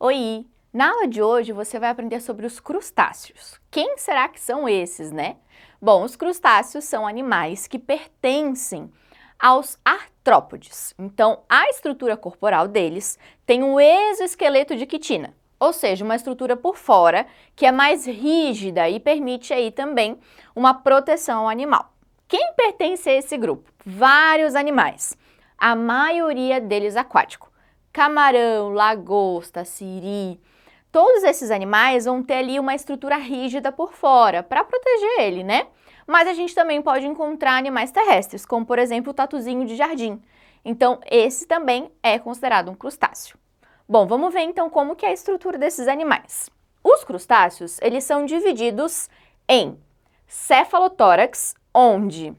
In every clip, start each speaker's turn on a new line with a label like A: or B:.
A: Oi! Na aula de hoje você vai aprender sobre os crustáceos. Quem será que são esses, né? Bom, os crustáceos são animais que pertencem aos artrópodes. Então, a estrutura corporal deles tem um exoesqueleto de quitina, ou seja, uma estrutura por fora que é mais rígida e permite aí também uma proteção ao animal. Quem pertence a esse grupo? Vários animais, a maioria deles aquático. Camarão, lagosta, siri, todos esses animais vão ter ali uma estrutura rígida por fora, para proteger ele, né? Mas a gente também pode encontrar animais terrestres, como por exemplo o tatuzinho de jardim. Então, esse também é considerado um crustáceo. Bom, vamos ver então como que é a estrutura desses animais. Os crustáceos, eles são divididos em cefalotórax, onde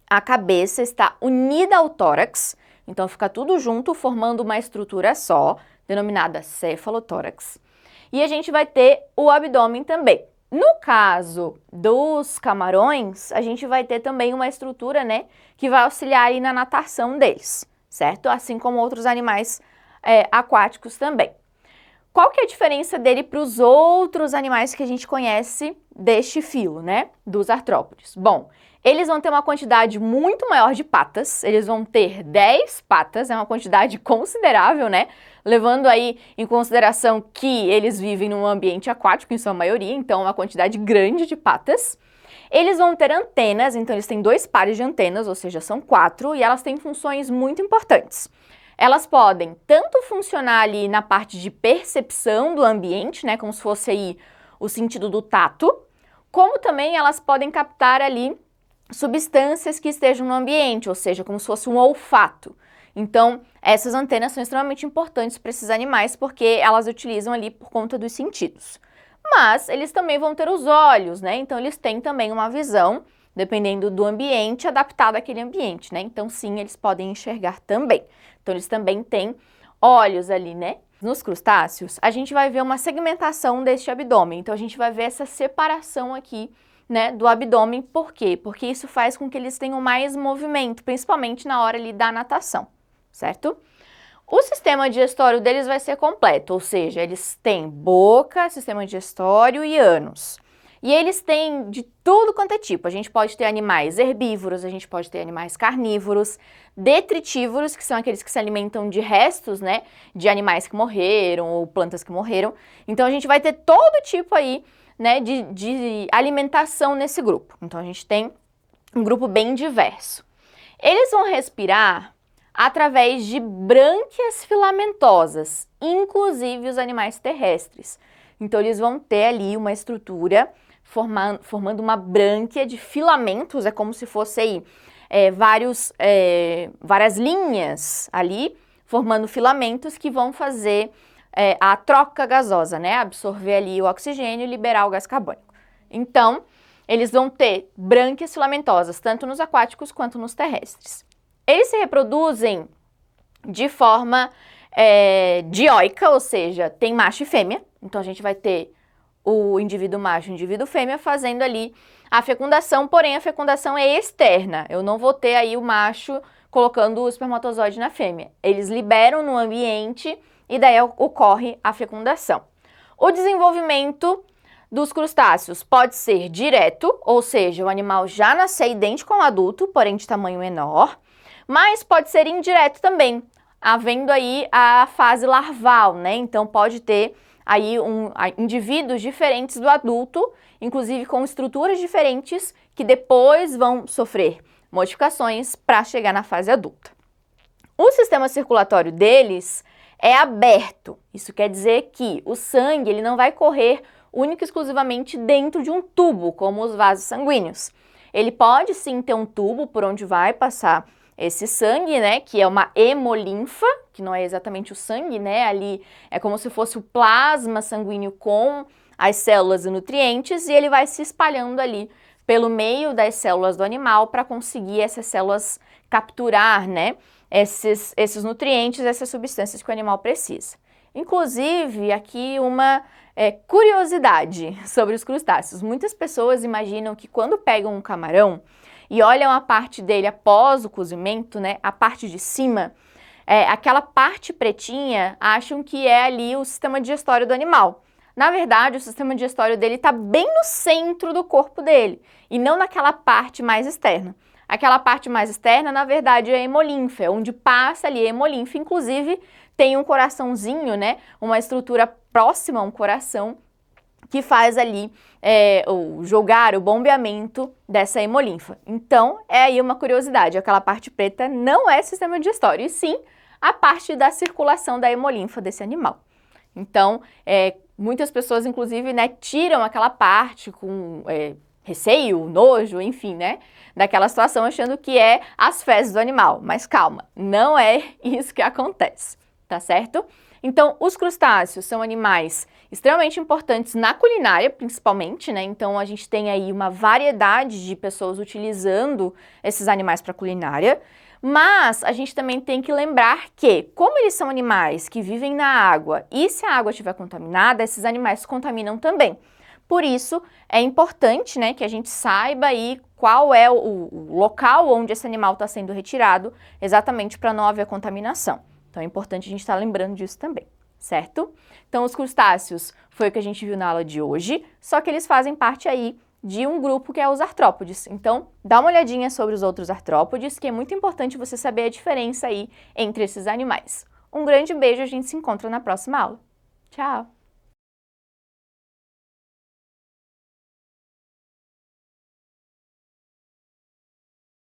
A: a cabeça está unida ao tórax, então fica tudo junto formando uma estrutura só, denominada cefalotórax. E a gente vai ter o abdômen também. No caso dos camarões, a gente vai ter também uma estrutura, né, que vai auxiliar aí na natação deles, certo? Assim como outros animais aquáticos também. Qual que é a diferença dele para os outros animais que a gente conhece deste filo, né, dos artrópodes? Bom, eles vão ter uma quantidade muito maior de patas, eles vão ter 10 patas, é uma quantidade considerável, né? Levando aí em consideração que eles vivem num ambiente aquático, em sua maioria, então é uma quantidade grande de patas. Eles vão ter antenas, então eles têm 2 pares de antenas, ou seja, são 4, e elas têm funções muito importantes. Elas podem tanto funcionar ali na parte de percepção do ambiente, né, como se fosse aí o sentido do tato, como também elas podem captar ali substâncias que estejam no ambiente, ou seja, como se fosse um olfato. Então, essas antenas são extremamente importantes para esses animais porque elas utilizam ali por conta dos sentidos. Mas eles também vão ter os olhos, né? Então, eles têm também uma visão, dependendo do ambiente, adaptada àquele ambiente, né? Então, sim, eles podem enxergar também. Então, eles também têm olhos ali, né? Nos crustáceos, a gente vai ver uma segmentação deste abdômen. Então, a gente vai ver essa separação aqui, né, do abdômen. Por quê? Porque isso faz com que eles tenham mais movimento, principalmente na hora ali da natação, certo? O sistema digestório deles vai ser completo, ou seja, eles têm boca, sistema digestório e ânus. E eles têm de tudo quanto é tipo. A gente pode ter animais herbívoros, a gente pode ter animais carnívoros, detritívoros, que são aqueles que se alimentam de restos, né, de animais que morreram ou plantas que morreram. Então a gente vai ter todo tipo aí, né, de alimentação nesse grupo. Então a gente tem um grupo bem diverso. Eles vão respirar através de brânquias filamentosas, inclusive os animais terrestres. Então eles vão ter ali uma estrutura formando uma brânquia de filamentos, é como se fosse aí várias linhas ali, formando filamentos que vão fazer a troca gasosa, né? Absorver ali o oxigênio e liberar o gás carbônico. Então, eles vão ter brânquias filamentosas, tanto nos aquáticos quanto nos terrestres. Eles se reproduzem de forma dioica, ou seja, tem macho e fêmea. Então, a gente vai ter o indivíduo macho e o indivíduo fêmea fazendo ali a fecundação, porém a fecundação é externa. Eu não vou ter aí o macho colocando o espermatozoide na fêmea. Eles liberam no ambiente e daí ocorre a fecundação. O desenvolvimento dos crustáceos pode ser direto, ou seja, o animal já nascer idêntico ao adulto, porém de tamanho menor, mas pode ser indireto também, havendo aí a fase larval, né? Então pode ter aí indivíduos diferentes do adulto, inclusive com estruturas diferentes, que depois vão sofrer modificações para chegar na fase adulta. O sistema circulatório deles é aberto. Isso quer dizer que o sangue ele não vai correr única e exclusivamente dentro de um tubo, como os vasos sanguíneos. Ele pode sim ter um tubo por onde vai passar esse sangue, né, que é uma hemolinfa, que não é exatamente o sangue, né, ali é como se fosse o plasma sanguíneo com as células e nutrientes, e ele vai se espalhando ali pelo meio das células do animal para conseguir essas células capturar, né, esses nutrientes, essas substâncias que o animal precisa. Inclusive, aqui uma curiosidade sobre os crustáceos. Muitas pessoas imaginam que quando pegam um camarão e olham a parte dele após o cozimento, né, a parte de cima, aquela parte pretinha acham que é ali o sistema digestório do animal. Na verdade, o sistema digestório dele está bem no centro do corpo dele e não naquela parte mais externa. Aquela parte mais externa, na verdade, é a hemolinfa, é onde passa ali a hemolinfa, inclusive tem um coraçãozinho, né, uma estrutura próxima a um coração que faz ali o bombeamento dessa hemolinfa. Então, é aí uma curiosidade, aquela parte preta não é sistema digestório, e sim a parte da circulação da hemolinfa desse animal. Então, muitas pessoas, inclusive, né, tiram aquela parte com receio, nojo, enfim, né, daquela situação, achando que é as fezes do animal. Mas calma, não é isso que acontece, tá certo? Então, os crustáceos são animais extremamente importantes na culinária, principalmente, né? Então, a gente tem aí uma variedade de pessoas utilizando esses animais para culinária, mas a gente também tem que lembrar que, como eles são animais que vivem na água e se a água estiver contaminada, esses animais se contaminam também. Por isso, é importante, né, que a gente saiba aí qual é o local onde esse animal está sendo retirado, exatamente para não haver contaminação. Então, é importante a gente estar lembrando disso também, certo? Então, os crustáceos foi o que a gente viu na aula de hoje, só que eles fazem parte aí de um grupo que é os artrópodes. Então, dá uma olhadinha sobre os outros artrópodes, que é muito importante você saber a diferença aí entre esses animais. Um grande beijo, a gente se encontra na próxima aula. Tchau!